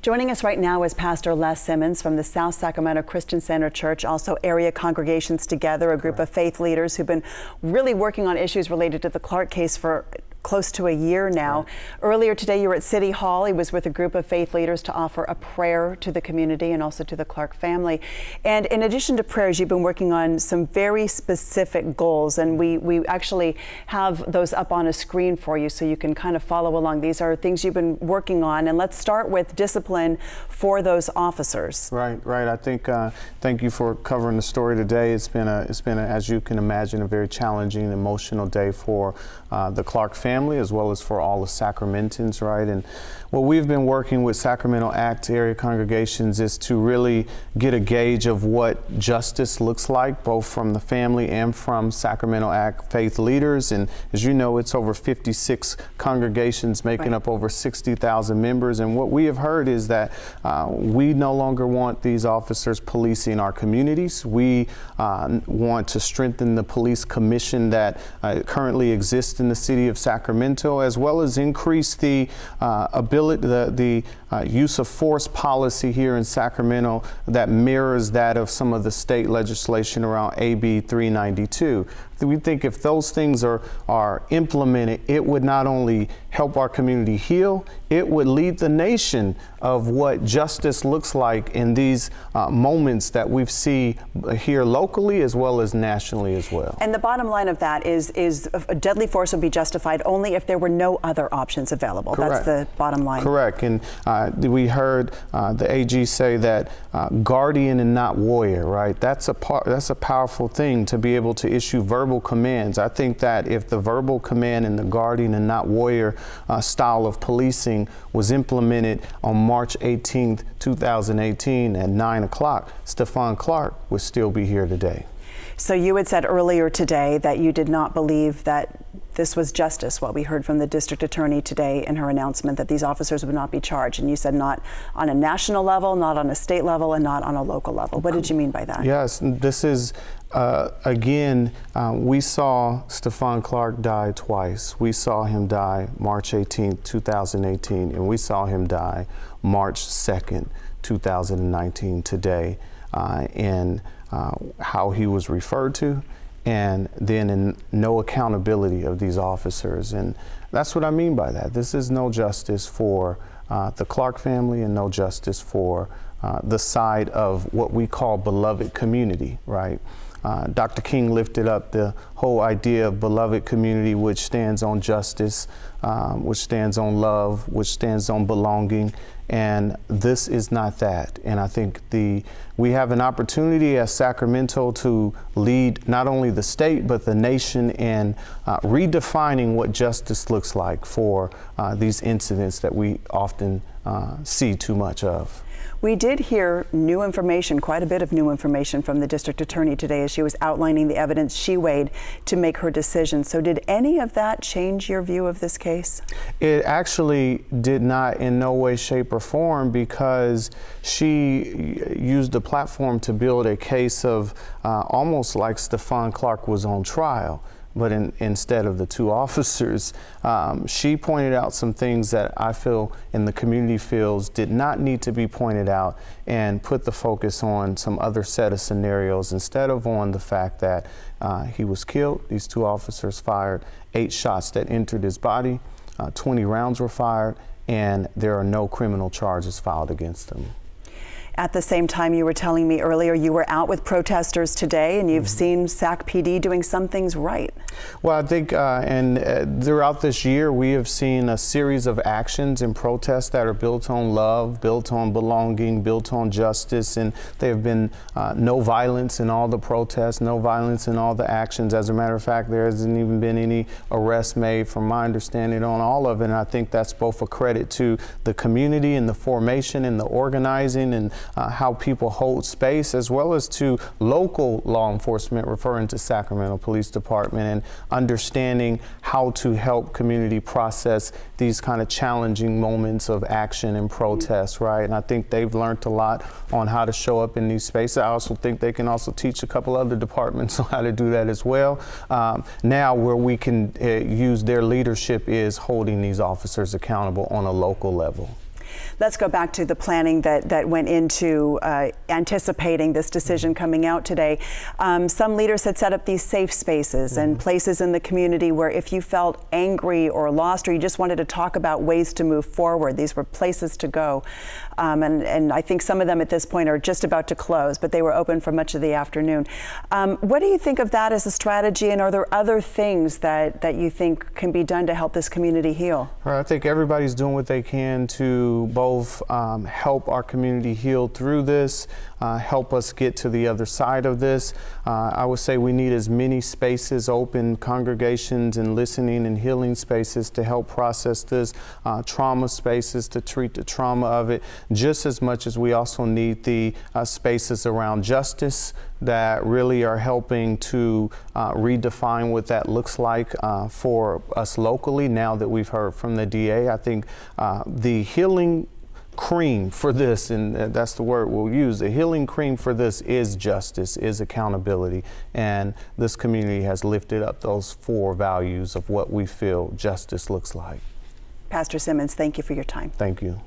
Joining us right now is Pastor Les Simmons from the South Sacramento Christian Center Church, also Area Congregations Together, a group of faith leaders who've been really working on issues related to the Clark case for close to a year now. Right. Earlier today, you were at City Hall. He was with a group of faith leaders to offer a prayer to the community and also to the Clark family. And in addition to prayers, you've been working on some very specific goals, and we actually have those up on a screen for you so you can kind of follow along. These are things you've been working on, and let's start with discipline for those officers. Right. I think thank you for covering the story today. It's been as you can imagine, a very challenging, emotional day for the Clark family, as well as for all the Sacramentans, right? And what we've been working with Sacramento ACT area congregations is to really get a gauge of what justice looks like, both from the family and from Sacramento ACT faith leaders. And as you know, it's over 56 congregations making up over 60,000 members. And what we have heard is that we no longer want these officers policing our communities. We want to strengthen the police commission that currently exists in the city of Sacramento, as well as increase the use of force policy here in Sacramento that mirrors that of some of the state legislation around AB 392. We think if those things are implemented, it would not only help our community heal, it would lead the nation of what justice looks like in these moments that we see here locally as well as nationally as well. And the bottom line of that is a deadly force would be justified only if there were no other options available. Correct. That's the bottom line. Correct. And we heard the AG say that guardian and not warrior, right? That's a powerful thing to be able to issue verbal commands. I think that if the verbal command and the guardian and not warrior style of policing was implemented on March 18th, 2018 at 9 o'clock, Stephon Clark would still be here today. So you had said earlier today that you did not believe that this was justice, what we heard from the district attorney today in her announcement that these officers would not be charged. And you said not on a national level, not on a state level, and not on a local level. What did you mean by that? Yes, this is, again, we saw Stephon Clark die twice. We saw him die March 18th, 2018, and we saw him die March 2nd, 2019 today, and how he was referred to, and then in no accountability of these officers. And that's what I mean by that. This is no justice for the Clark family and no justice for the side of what we call beloved community, right? Dr. King lifted up the whole idea of beloved community, which stands on justice, which stands on love, which stands on belonging. And this is not that. And I think we have an opportunity as Sacramento to lead not only the state, but the nation in redefining what justice looks like for these incidents that we often see too much of. We did hear new information, quite a bit of new information from the district attorney today as she was outlining the evidence she weighed to make her decision. So did any of that change your view of this case? It actually did not in no way, shape, or form, because she used the platform to build a case of almost like Stephon Clark was on trial. But instead of the two officers, she pointed out some things that I feel and the community feels did not need to be pointed out, and put the focus on some other set of scenarios instead of on the fact that he was killed. These two officers fired 8 shots that entered his body, 20 rounds were fired, and there are no criminal charges filed against them. At the same time, you were telling me earlier you were out with protesters today, and you've seen SAC PD doing some things right. Well, I think throughout this year, we have seen a series of actions and protests that are built on love, built on belonging, built on justice, and there have been no violence in all the protests, no violence in all the actions. As a matter of fact, there hasn't even been any arrests made, from my understanding, on all of it. And I think that's both a credit to the community and the formation and the organizing and how people hold space, as well as to local law enforcement, referring to Sacramento Police Department, and understanding how to help community process these kind of challenging moments of action and protest, right? And I think they've learned a lot on how to show up in these spaces. I also think they can also teach a couple other departments on how to do that as well. Now where we can use their leadership is holding these officers accountable on a local level. let's go back to the planning that went into anticipating this decision coming out today. Some leaders had set up these safe spaces and places in the community where if you felt angry or lost or you just wanted to talk about ways to move forward, these were places to go. And I think some of them at this point are just about to close, but they were open for much of the afternoon. What do you think of that as a strategy, and are there other things that you think can be done to help this community heal? I think everybody's doing what they can to both help our community heal through this, help us get to the other side of this. I would say we need as many spaces open, congregations and listening and healing spaces to help process this, trauma spaces to treat the trauma of it, just as much as we also need the spaces around justice that really are helping to redefine what that looks like for us locally now that we've heard from the DA. I think the healing cream for this, and that's the word we'll use, the healing cream for this is justice, is accountability, and this community has lifted up those 4 values of what we feel justice looks like. Pastor Simmons, thank you for your time. Thank you.